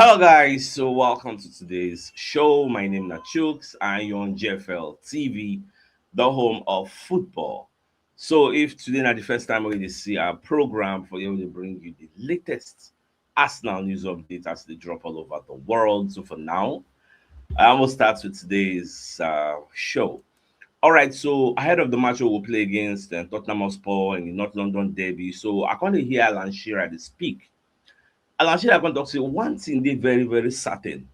Hello guys, so welcome to today's show. My name is CHUKS and you're on JFL TV, the home of football. So if today is the first time we see our program for you to bring you the latest Arsenal news updates as they drop all over the world. So for now, I will start with today's show. All right, so ahead of the match we will play against Tottenham Hotspur in the North London derby. So I can't hear Alan Shearer speak. Alan Shearer can talk say one thing they very certain,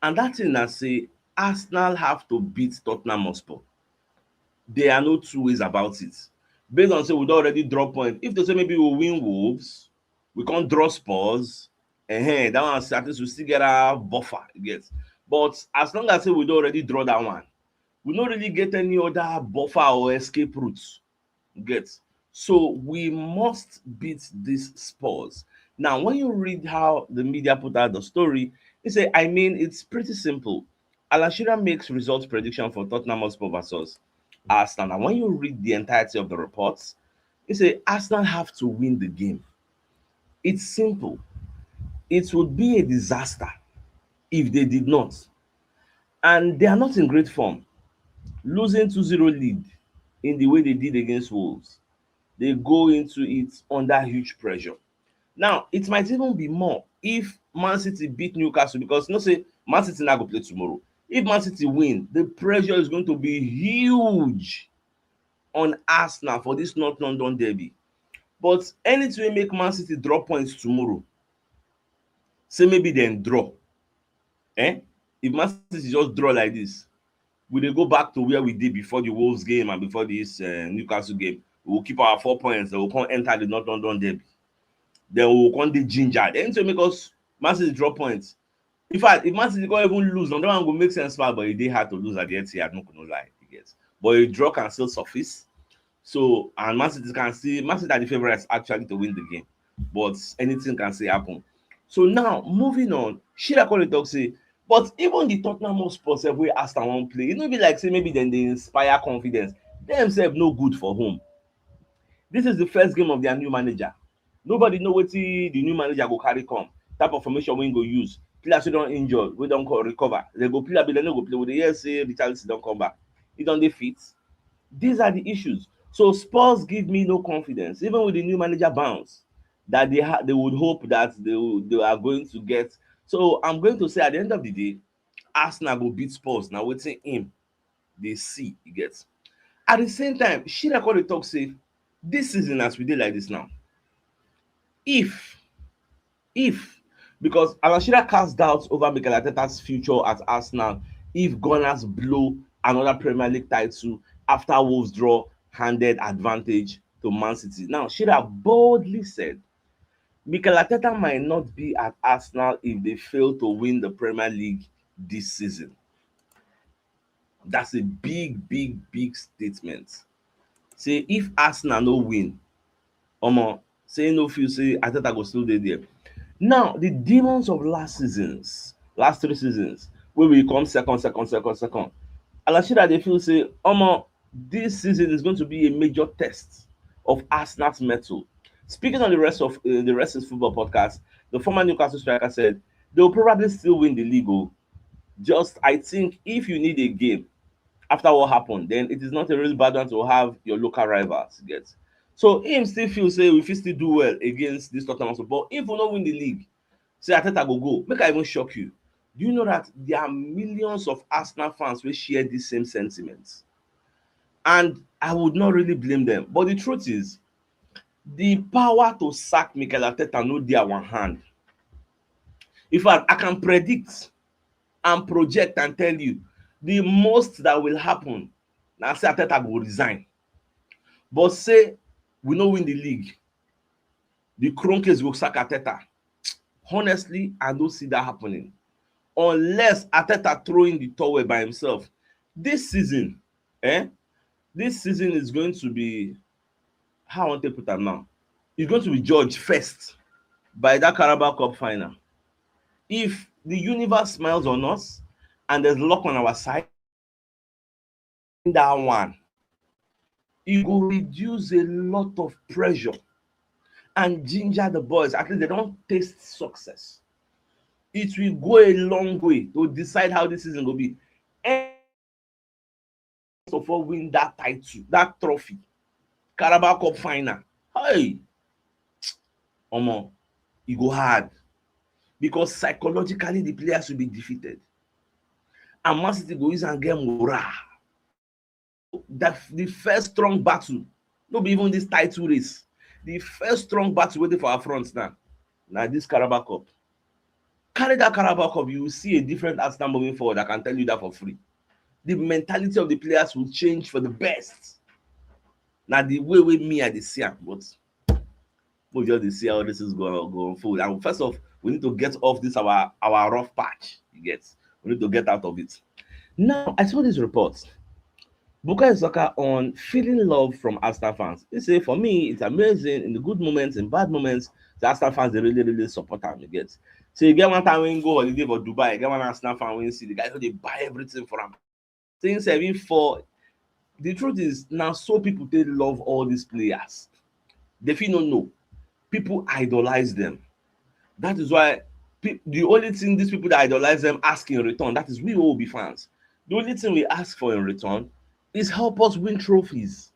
and that thing na say Arsenal have to beat Tottenham Hotspur. There are no two ways about it. Based on say we don already draw point. If they say maybe we win Wolves, we can't draw Spurs, that one at least we still get our buffer. You get. But as long as say we don already draw that one, we don't really get any other buffer or escape routes. Get. So we must beat these Spurs. Now, when you read how the media put out the story, they say, I mean, it's pretty simple. Alan Shearer makes results prediction for Tottenham Hotspur versus Arsenal. And when you read the entirety of the reports, they say Arsenal have to win the game. It's simple. It would be a disaster if they did not. And they are not in great form. Losing 2-0 lead in the way they did against Wolves, they go into it under huge pressure. Now, it might even be more if Man City beat Newcastle, because say Man City now go play tomorrow. If Man City win, the pressure is going to be huge on Arsenal for this North London derby. But anything make Man City drop points tomorrow, say maybe then draw. If Man City just draw like this, we dey go back to where we did before the Wolves game and before this Newcastle game. We will keep our 4 points, then we will come enter the North London derby. Then we will come dey ginger. Then to make us Man City drop points. In fact, if Man City can't even lose, that one go make sense, but it dey hard to lose at the Etihad. No lie, you get. But a draw can still surface. So and Man City are the favourites actually to win the game, but anything can still happen. So now moving on, Shearer come talk say, but even the Tottenham Hotspur wey Arsenal wan play, e no be like say maybe dem dey inspire confidence. Dem sef no good for home. This is the first game of their new manager. Nobody know wetin the new manager go carry come, type of formation wey im go use. Players wey don injure, wey don recover, dem go play abi dem no go play. We dey hear say Richarlison don come back. E don dey fit. These are the issues. So Spurs give me no confidence, even with the new manager bounce, that they would hope that they are going to get. So I'm going to say at the end of the day, Arsenal go beat Spurs. Now wetin him dey see e get. At the same time, Shearer come dey talk say this season as we dey like this now, if because Alan Shearer cast doubts over Mikel Arteta's future at Arsenal if Gunners blow another Premier League title after Wolves draw handed advantage to Man City. Now, Shearer boldly said, Mikel Arteta might not be at Arsenal if they fail to win the Premier League this season. That's a big statement. Say if Arsenal no win, say no feel say Arteta go still dey there. Now, the demons of last 3 seasons, wey we come second. Alan Shearer dey feel say, this season is going to be a major test of Arsenal's mettle. Speaking on the rest is football podcast, the former Newcastle striker said they will probably still win the league. Just I think if you need a game after what happened, then it is not a really bad one to have your local rivals get. So him still feel say we fit still do well against this Tottenham Hotspur. But if we no win the league, say Arteta go. Make I even shock you. Do you know that there are millions of Arsenal fans wey share this same sentiments? And I would not really blame them. But the truth is, the power to sack Mikel Arteta no dey our hand. In fact, I can predict and project and tell you the most that will happen na say Arteta go resign. But say we no win the league, the Kroenkes go sack Arteta. Honestly, I don't see that happening unless Arteta throw in the towel by himself. This season is going to be, how I want to put am now, it's going to be judged first by that Carabao Cup final. If the universe smiles on us and there's luck on our side, that one, it will reduce a lot of pressure and ginger the boys. At least they don't taste success. it will go a long way to decide how this season will be. And first of all, win that title, that trophy, Carabao Cup final. Hey, Omo, it go hard because psychologically the players will be defeated, and Man City go use and get morale. The first strong battle, no be even this title race. The first strong battle waiting for our front now this Carabao Cup. Carry that Carabao Cup, you will see a different Arsenal moving forward. I can tell you that for free. The mentality of the players will change for the best. Now the way with me I dey see am, but we just see how this is going forward. And first off, we need to get off this our rough patch. You get, we need to get out of it. Now I saw this report. Bukayo Saka on feeling love from Arsenal fans. He say, for me, it's amazing in the good moments and bad moments. The Arsenal fans they really support him. You get. So you get one time when you go holiday for Dubai, you get one Arsenal fan when you see the guys they buy everything for him. Things even for the truth is now so people they love all these players. They feel no. People idolize them. That is why the only thing these people that idolize them ask in return, that is we will be fans. The only thing we ask for in return is help us win trophies.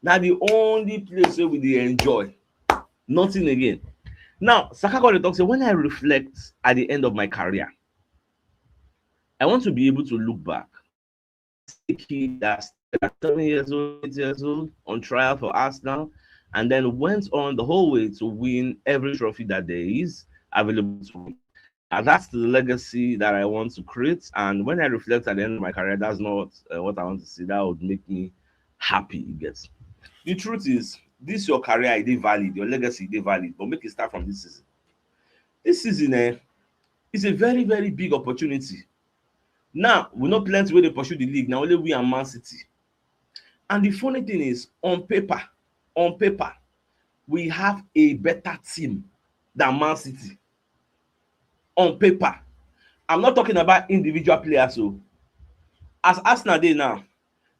Now the only place where we enjoy, nothing again. Now Saka got to talk say, when I reflect at the end of my career, I want to be able to look back. A kid that's 7 years old, 8 years old, on trial for Arsenal, and then went on the whole way to win every trophy that there is available to me. And that's the legacy that I want to create. And when I reflect at the end of my career, that's not what I want to see. That would make me happy. You get. The truth is, this your career is valid, your legacy is valid, but make it start from this season. This season is a very, very big opportunity. Now, we know plenty where they pursue the league. Now only we and Man City. And the funny thing is, on paper, we have a better team than Man City. On paper, I'm not talking about individual players. So, as Arsenal dey now,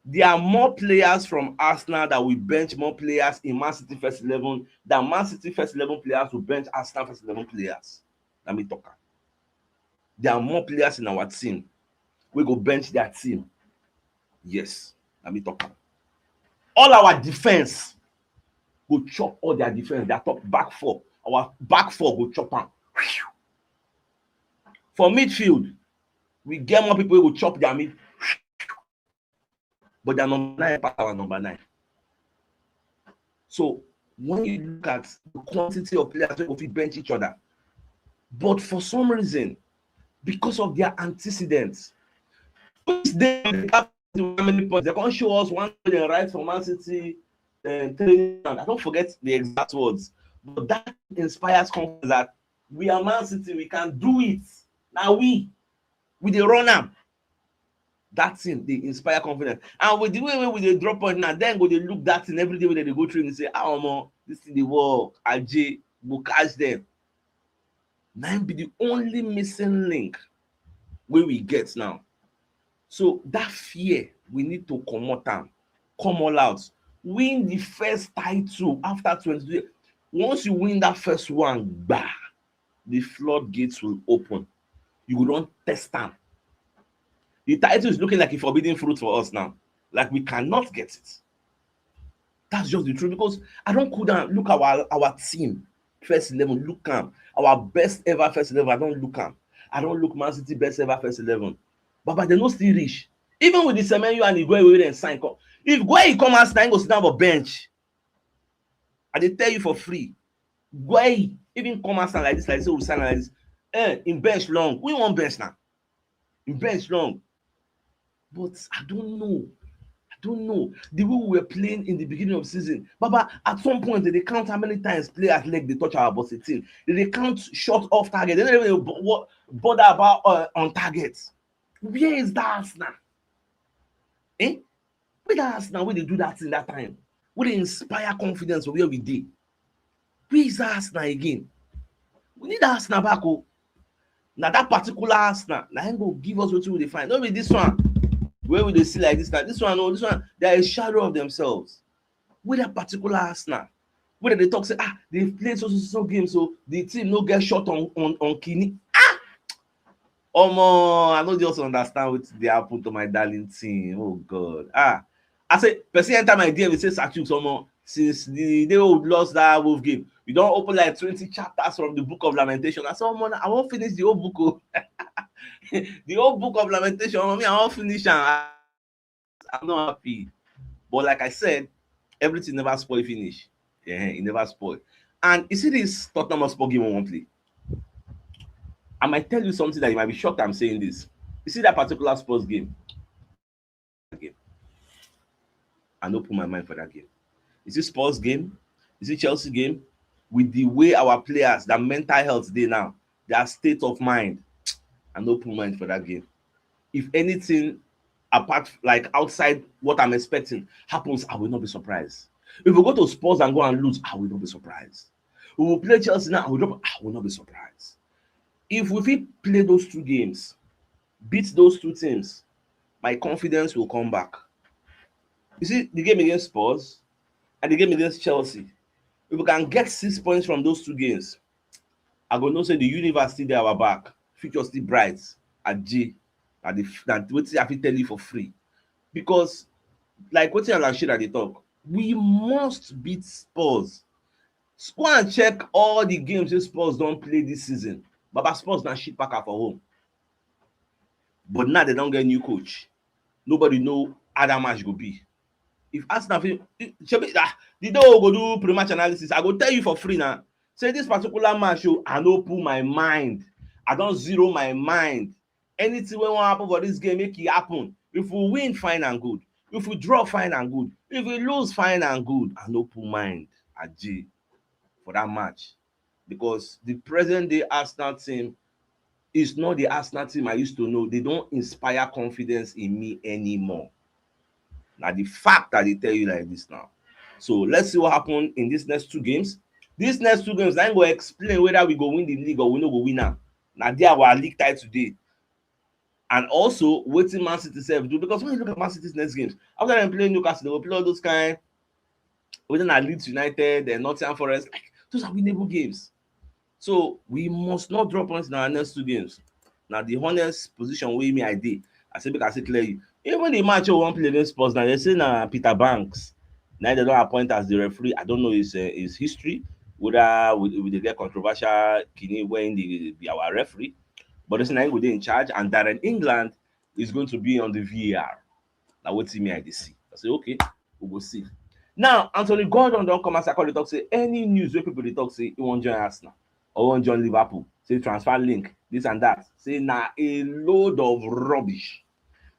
there are more players from Arsenal that will bench more players in Man City first 11 than Man City first 11 players will bench Arsenal first 11 players. Let me talk. There are more players in our team. We go bench their team. Yes, let me talk. All our defense go chop all their defense. Their top back four. Our back four go chop them. For midfield, we get more people who will chop their mid. But their number 9 pass our number 9. So when you look at the quantity of players who will bench each other, but for some reason, because of their antecedents, they can't show us one day right from Man City training. I don't forget the exact words, but that inspires confidence that we are Man City, we can do it. Now we the runner. That thing they inspire confidence, and with the way we they drop point now, then go they look that thing every day when they go train and say, "Ah, man, this thing they work. AJ will catch them." Now be the only missing link where we get now. So that fear we need to come all out, win the first title after 22 years. Once you win that first one, bah, the floodgates will open. You will not test them. The title is looking like a forbidden fruit for us now. Like we cannot get it. That's just the truth, because I don't cool down. Look our team. First 11, look at our best ever first 11. I don't look at. I don't look Man City best ever first 11. But they no still reach. Even with the Semenyo and the Gueye wey dem sign. If Gueye come out, go sit down for bench. I dey tell you for free. Gueye even come out like this, like we sign like this. In bench long. We want bench now. In bench long. But I don't know. The way we were playing in the beginning of the season. Baba, at some point, they count how many times players leg they touch our boss 18. They count shot off target. They don't even bother about on target. Where is that Arsenal? Where that Arsenal where they do that in that time? Where they inspire confidence for where we did? Where is that Arsenal again? We need Arsenal back. Now that particular Arsenal, now I'm going to give us what we define. Not be this one. Where will they see like this? Now this one, they are a shadow of themselves. With that particular Arsenal, where they talk say, they played so game, so the team no get shot on Kini. Omo, I don't just understand what they happen to my darling team. Oh God. I say, person enter my DM, we say CHUKS, omo, since the day we lost that Wolf game, we don't open like 20 chapters from the book of Lamentation. I said, omo, I won't finish the whole book. Oh. The whole book of Lamentation, omo, I won't finish and I'm not happy. But like I said, everything never spoil finish. Yeah, it never spoil. And you see this Tottenham Hotspur game on one play. I might tell you something that you might be shocked I'm saying this. You see that particular Spurs game? I don't put my mind for that game. You see Spurs game? You see Chelsea game? With the way our players, their mental health they now, their state of mind, I don't put mind for that game. If anything apart like outside what I'm expecting happens, I will not be surprised. If we go to Spurs and go and lose, I will not be surprised. We will play Chelsea now, I will not be surprised. If we fit play those two games, beat those two teams, my confidence will come back. You see, the game against Spurs and the game against Chelsea, if we can get 6 points from those two games, I go know say the universe still dey our back, future still bright at J, at the that wetin I fit tell you for free. Because like wetin Shearer dey talk, we must beat Spurs. Go and check all the games wey Spurs don play this season. Baba Spurs na shit packer for home. But now they don get new coach. Nobody know how that match go be. If Arsenal fit the day we go do pre-match analysis, I go tell you for free now. Say this particular match I no put my mind. I don zero my mind. Anything wey wan happen for this game, make e happen. If we win, fine and good. If we draw, fine and good. If we lose, fine and good. I no put mind aje for that match. Because the present day Arsenal team is not the Arsenal team I used to know. They don't inspire confidence in me anymore. Now the fact that they tell you like this now. So let's see what happens in these next two games. These next two games, I'm going to explain whether we go win the league or we no go win now. Now they are our league tie today. And also wetin Man City self do, because when you look at Man City's next games, after them play Newcastle, they will play all those kind within our Leeds United and Nottingham Forest. Like, those are winnable games. So we must not drop points in our next two games. Now the honest position wey me I did, I say make I say clearly. Even the match we wan play against Spurs now, they say na Peter Banks. Now they don appoint as the referee. I don't know his history, whether we dey get controversial kini when the be our referee. But they say na him go dey in charge, and Darren England is going to be on the VAR. Na wetin me I dey see. I say okay, we go see. Now Anthony Gordon don come outside come dey talk say any news wey people dey talk say he wan join Arsenal or wan join Liverpool, say transfer link, this and that, say na a load of rubbish.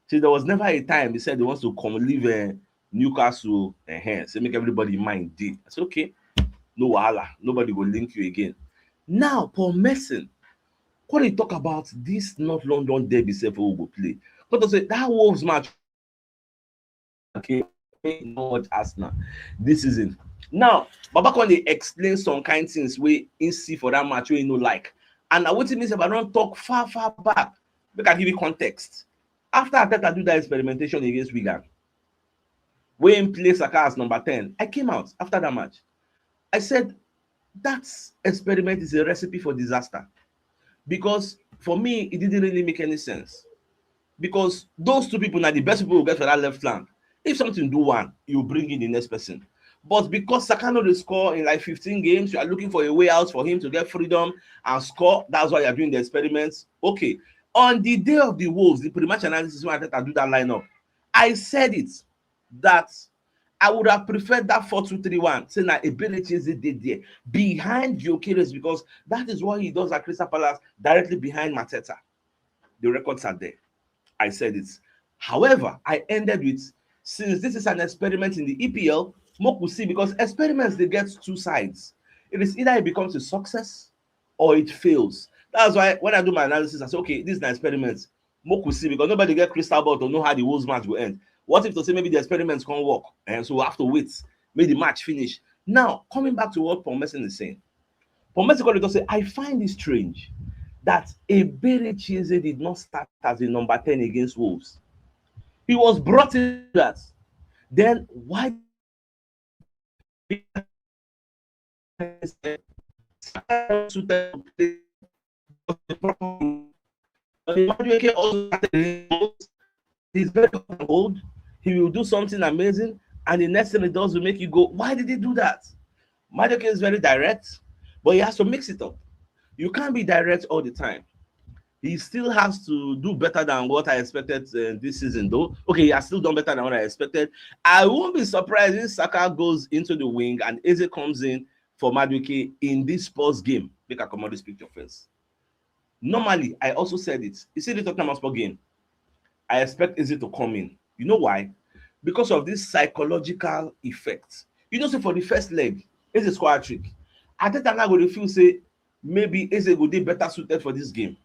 Say there was never a time he said he wants to come leave Newcastle, say make everybody mind dey. I say okay, no wahala, nobody go link you again. Now Paul Merson, what dey talk about this North London derby sef wey we go play, come talk say that Wolves match okay, no watch Arsenal this season. Now Baba come dey explain some kind things wey him see for that match wey he no like, and na wetin me sef I don talk far back. Make I give you context. After Arteta do that experimentation against Wigan, wey him play Saka as number 10, I came out after that match. I said that experiment is a recipe for disaster, because for me it didn't really make any sense. Because those two people na the best people we get for that left flank. If something do one, you bring in the next person. But because Saka no dey score in like 15 games, you are looking for a way out for him to get freedom and score. That's why you are doing the experiments. Okay. On the day of the Wolves, the pre-match analysis when I do that lineup, I said it that I would have preferred that 4-2-3-1, saying that Ebelechieze did there behind Gyökeres, because that is what he does at Crystal Palace, directly behind Mateta. The records are there. I said it. However, I ended with, since this is an experiment in the EPL, more could see, because experiments they get two sides. It is either it becomes a success or it fails. That's why when I do my analysis, I say, okay, this is an experiment. More could see, because nobody get crystal ball to know how the Wolves match will end. What if to say maybe the experiments can't work, and so we have to wait, make the match finish. Now, coming back to what Paul Merson is saying, Paul Merson to say, I find it strange that Ebelechieze did not start as a number 10 against Wolves. He was brought in that. Then why Madueke also started. He's very old. He will do something amazing, and the next thing he does will make you go, "Why did he do that?" Madueke is very direct, but he has to mix it up. You can't be direct all the time. He still has to do better than what I expected this season, though. Okay, he has still done better than what I expected. I won't be surprised if Saka goes into the wing and Eze comes in for Madueke in this Spurs game. Make a come on this picture first. Normally, I also said it. You see the Tottenham Hotspur game, I expect Eze to come in. You know why? Because of this psychological effect. You know, so for the first leg, Eze score a trick. Arteta now go dey feel say maybe Eze go dey better suited for this game.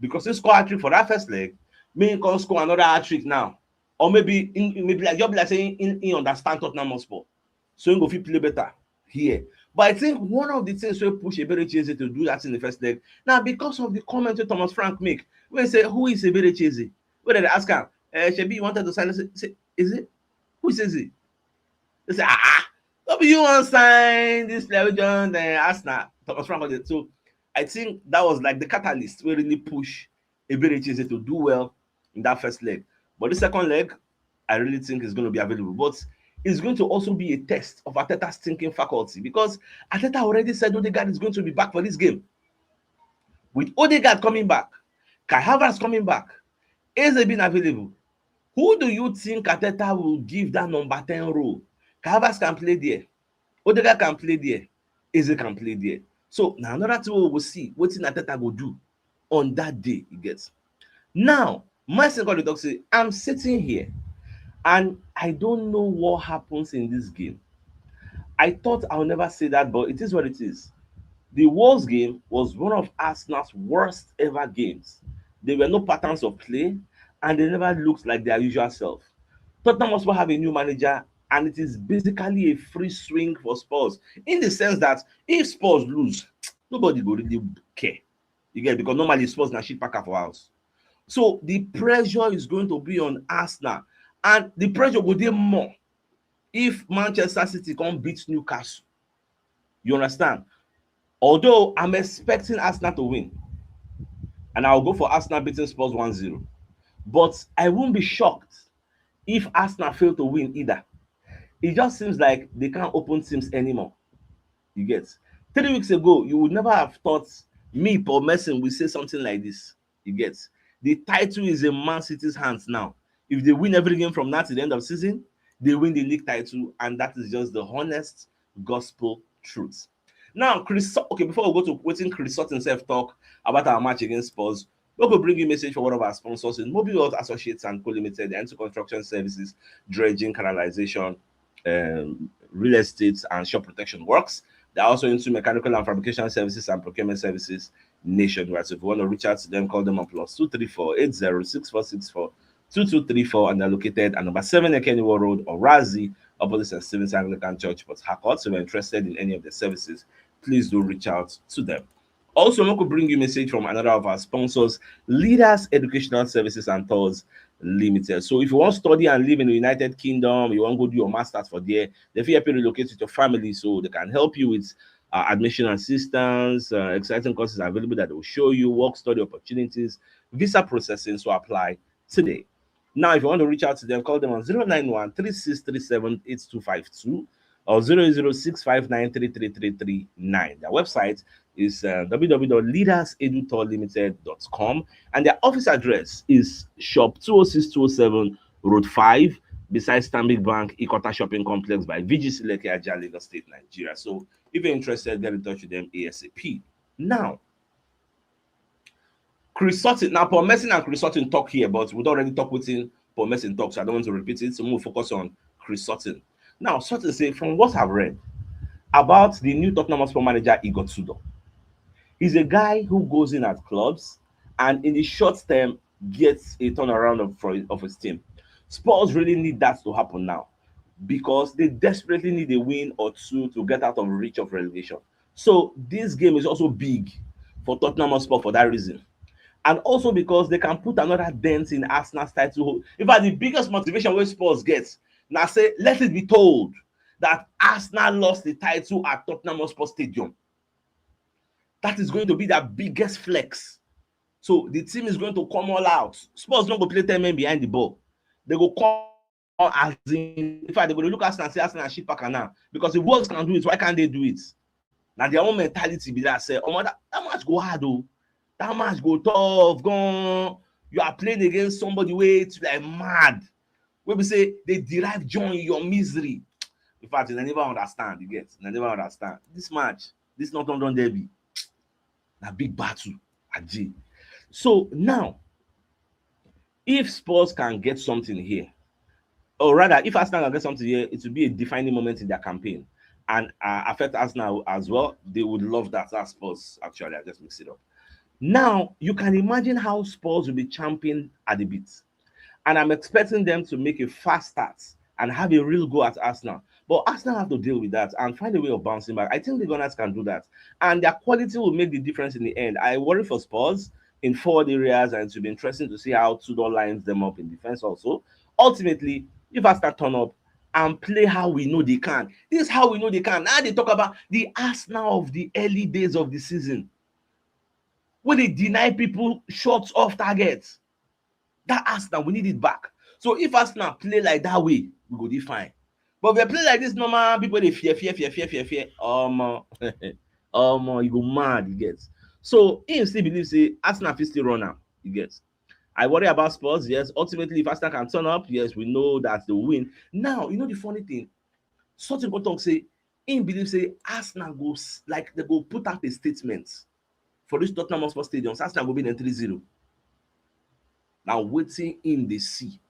Because he score a trick for that first leg, may he come score another hat trick now. Or maybe like just be like saying he understand Tottenham Hotspur. So he go fit play better here. But I think one of the things we push Eberechi to do that in the first leg now because of the comment Thomas Frank make when he say who is Eberechi? When they ask him, Shebi, you wanted to sign? Say, is it? Who says it? They say, don't be you want sign this player John Arsenal. Thomas Frank. So I think that was like the catalyst where really push Eberechi to do well in that first leg. But the second leg, I really think is going to be available. But it's going to also be a test of Arteta's thinking faculty because Arteta already said Odegaard is going to be back for this game. With Odegaard coming back, Kai Havertz coming back, Eze being available, who do you think Arteta will give that number 10 role? Kai Havertz can play there, Odegaard can play there, Eze can play there. So now another thing we will see what Arteta will do on that day he gets. Now, Merson got the talk say, I'm sitting here and I don't know what happens in this game. I thought I'll never say that, but it is what it is. The Wolves game was one of Arsenal's worst ever games. There were no patterns of play, and they never looked like their usual self. Tottenham Hotspur have a new manager, and it is basically a free swing for Spurs, in the sense that if Spurs lose, nobody will really care. You get it? Because normally Spurs na shit packer for house. So the pressure is going to be on Arsenal, and the pressure will be more if Manchester City can't beat Newcastle. You understand? Although I'm expecting Arsenal to win, and I'll go for Arsenal beating Spurs 1-0. But I won't be shocked if Arsenal fail to win either. It just seems like they can't open teams anymore. You get? 3 weeks ago, you would never have thought me, Paul Merson, will say something like this. You get? The title is in Man City's hands now. If they win every game from now to the end of the season, they win the league title, and that is just the honest gospel truth. Now, before we go to waiting Chris Sutton self-talk about our match against Spurs, we will bring you a message for one of our sponsors in Mobile World Associates and Co Limited, and construction services, dredging, canalization, real estate, and shop protection works. They're also into mechanical and fabrication services and procurement services nationwide. So if you want to reach out to them, call them on +234 80 6464 2234, and they're located at number 7 Ekeniwo Road, Orazi, opposite St. Stephen's Anglican Church, Port Harcourt. So if you're interested in any of the services, please do reach out to them. Also, I'm going to bring you a message from another of our sponsors, Leaders Educational Services and Tours Limited. So if you want to study and live in the United Kingdom, you want to go do your master's for there, they feel happy to relocate with your family so they can help you with admission assistance, exciting courses available that will show you work study opportunities, visa processing. So apply today. Now, if you want to reach out to them, call them on 091 3637 8252 or 006593339. Their website is www.leadersedutourlimited.com, and their office address is shop 206-207 Road 5 beside Stanbic Bank Ikota Shopping Complex by VGC Lekki Ajah, Lagos State, Nigeria. So if you're interested, get in touch with them ASAP. Now, Chris Sutton. Now, Paul Merson and Chris Sutton talk here, but we'd already talk with him. Paul Merson talk, so I don't want to repeat it. So we'll focus on Chris Sutton. Now, Sutton say, from what I've read about the new Tottenham Hotspur manager, Igor Tudor, he's a guy who goes in at clubs and in the short term gets a turnaround of his team. Spurs really need that to happen now because they desperately need a win or two to get out of reach of relegation. So this game is also big for Tottenham Hotspur for that reason. And also because they can put another dent in Arsenal's title. In fact, the biggest motivation where Spurs gets now say, let it be told that Arsenal lost the title at Tottenham Hotspur Stadium. That is going to be their biggest flex. So the team is going to come all out. Spurs don't go play 10 men behind the ball. They go come as in fact, they go look at Arsenal and say Arsenal shit packer now. Because if Wolves can do it, why can't they do it? Now their own mentality be that say, oh, that match go hard though. That match go tough, gone. You are playing against somebody where it's like mad. When we say they derive joy in your misery. In fact, they never understand, you get. They never understand. This match, this not London derby. A big battle. Aji. So now, if Spurs can get something here, or rather, if Arsenal can get something here, it will be a defining moment in their campaign and affect Arsenal as well. They would love that. That's Spurs, actually. I just mixed it up. Now, you can imagine how Spurs will be champing at the bit. And I'm expecting them to make a fast start and have a real go at Arsenal. But Arsenal have to deal with that and find a way of bouncing back. I think the Gunners can do that. And their quality will make the difference in the end. I worry for Spurs in forward areas, and it will be interesting to see how Tudor lines them up in defense also. Ultimately, if Arsenal turn up and play how we know they can, this is how we know they can. Now they talk about the Arsenal of the early days of the season, where they deny people shots off targets. That Arsenal, we need it back. So if Arsenal play like that way, we go be fine. But if they play like this, normal people they fear. You go mad, you get. So he still believes say Arsenal fit still run out, you get. I worry about Spurs, yes. Ultimately, if Arsenal can turn up, yes, we know that they win. Now, you know the funny thing, Sutton go talk say, he believes say Arsenal goes like they go put out a statement for this Tottenham Hotspur Stadium. Arsenal will be in 3-0. Now waiting in the sea.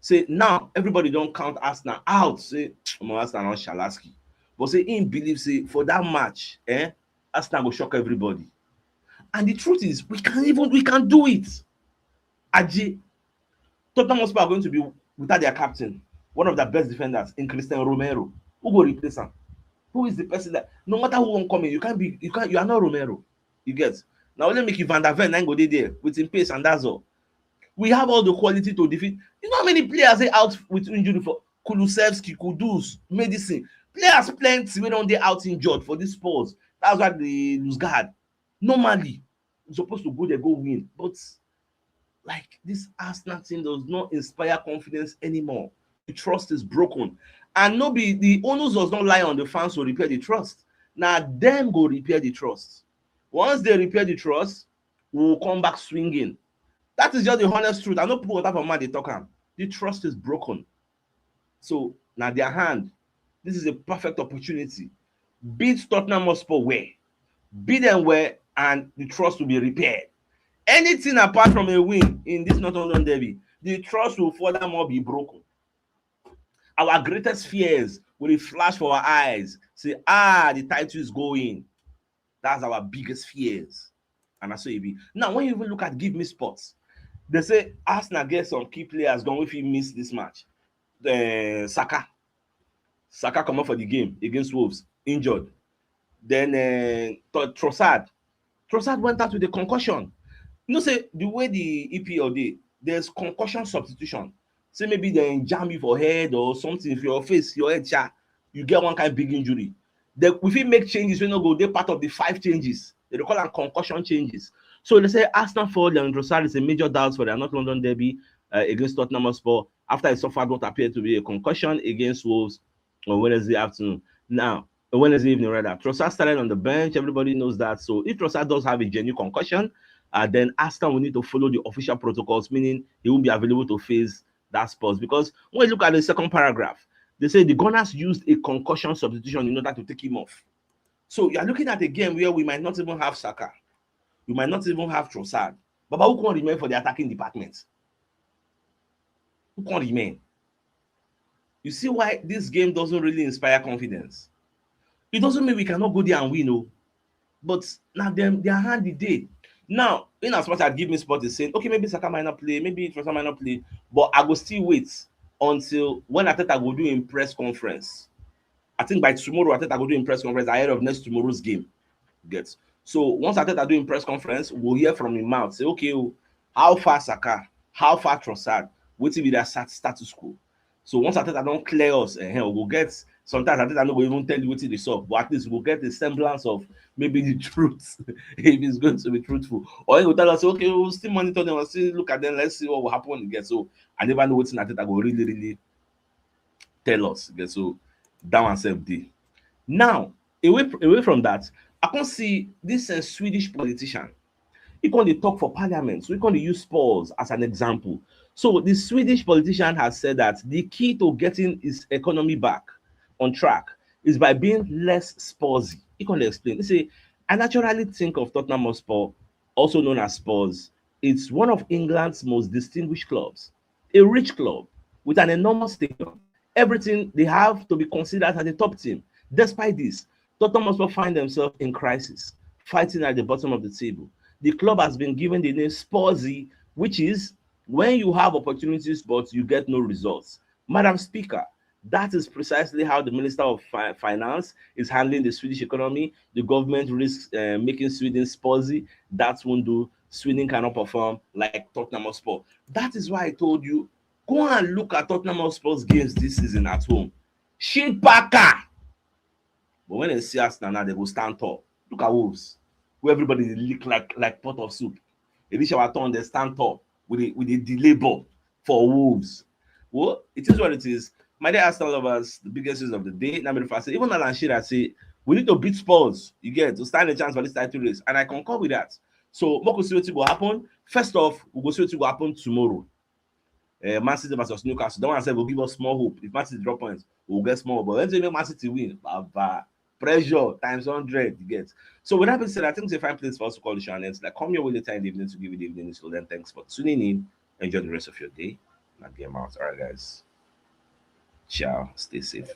Say now everybody don't count Arsenal out. Say Arsenal not Shalaski. But say in believe say for that match, Arsenal will shock everybody. And the truth is we can do it. Aji, Tottenham Hotspur are going to be without their captain, one of the best defenders in Christian Romero. Who will replace him? Who is the person that no matter who won't come in, you are not Romero. You get. Now let me make you Van der Ven and go there with him pace, and that's all. We have all the quality to defeat. You know how many players they out with injury for Kulusevski, Kudus, Medicine. Players plenty when on they out injured for this Spurs. That's why they lose guard. Normally, you're supposed to go there, go win. But like this Arsenal team does not inspire confidence anymore. The trust is broken. And no be the owners does not lie on the fans to repair the trust. Now them go repair the trust. Once they repair the trust, we will come back swinging. That is just the honest truth. I know people that from man they talk am. The trust is broken. So now their hand, this is a perfect opportunity. Beat Tottenham Hotspur where, beat them where, and the trust will be repaired. Anything apart from a win in this North London derby, the trust will furthermore be broken. Our greatest fears will flash for our eyes. Say, the title is going. That's our biggest fears. And that's what it be. Now, when you even look at give me spots, they say Arsenal get some key players going if he miss this match. Saka come up for the game against Wolves, injured. Then Trossard went out with a concussion. You know, say the way the EPL did, there's concussion substitution. Say maybe they jam you for head or something. If your face, your head, you get one kind of big injury. If we make changes, we not go. They're part of the 5 changes. They call them concussion changes. So they say Arsenal for Leandro Trossard is a major doubt for their North London derby against Tottenham Hotspur after he suffered what appeared to be a concussion against Wolves on Wednesday afternoon. Now, Wednesday evening rather. Trossard started on the bench. Everybody knows that. So if Trossard does have a genuine concussion, then Arsenal will need to follow the official protocols, meaning he won't be available to face that Spurs. Because when you look at the second paragraph, they say the Gunners used a concussion substitution in order to take him off. So you're looking at a game where we might not even have Saka. We might not even have Trossard. But who can remain for the attacking department? Who can remain? You see why this game doesn't really inspire confidence? It doesn't mean we cannot go there and win, no. But now their hand the day. Now, in as much as give me spot is saying, okay, maybe Saka might not play, maybe Trossard might not play, but I will still wait until when Arteta will do in press conference. I think by tomorrow, Arteta will do in press conference ahead of next tomorrow's game. Get. So once Arteta do in press conference, we'll hear from him mouth. Say, okay, how far Saka, how far Trossard, what will be their status quo? So once Arteta don't clear us, we'll get Sometimes I think I don't even tell you what they saw, but at least we'll get a semblance of maybe the truth if it's going to be truthful. Or he will tell us, okay, we'll still monitor them, we'll still look at them, let's see what will happen when it gets. So I never know what's in Arteta will really tell us. Okay, so that one self day. Now, away from that, I can see this Swedish politician. He can dey talk for parliament, so he can dey use Spurs as an example. So the Swedish politician has said that the key to getting his economy back on track is by being less Spursy. He can dey explain. He say, I naturally think of Tottenham Hotspur, also known as Spurs. It's one of England's most distinguished clubs, a rich club with an enormous stadium. Everything they have to be considered as a top team. Despite this, Tottenham Hotspur find themselves in crisis, fighting at the bottom of the table. The club has been given the name Spursy, which is when you have opportunities but you get no results. Madam Speaker, that is precisely how the Minister of Finance is handling the Swedish economy. The government risks making Sweden Spursy. That won't do. Sweden cannot perform like Tottenham Hotspur. That is why I told you, go and look at Tottenham Hotspur's games this season at home. Shit Parker. But when they see us now, they will stand tall. Look at Wolves, where everybody lick like pot of soup. They reach our turn, they stand tall with a delay ball for Wolves. Well, it is what it is. My dear Arsenal lovers, the biggest news of the day. Now, even Alan Shearer say we need to beat Spurs. You get to stand a chance for this title race, and I concur with that. So, what will happen? First off, we'll go see what will happen tomorrow. Man City versus Newcastle. That one said will give us small hope. If Man City drop points, we'll get small. But let's say make Man City win, pressure times 100 you get. So with that being said, I think it's a fine place for us to call the show. And it's like come your way later in the evening to give you the evening. So then thanks for tuning in. Enjoy the rest of your day. Not game out. All right, guys. Ciao. Stay safe.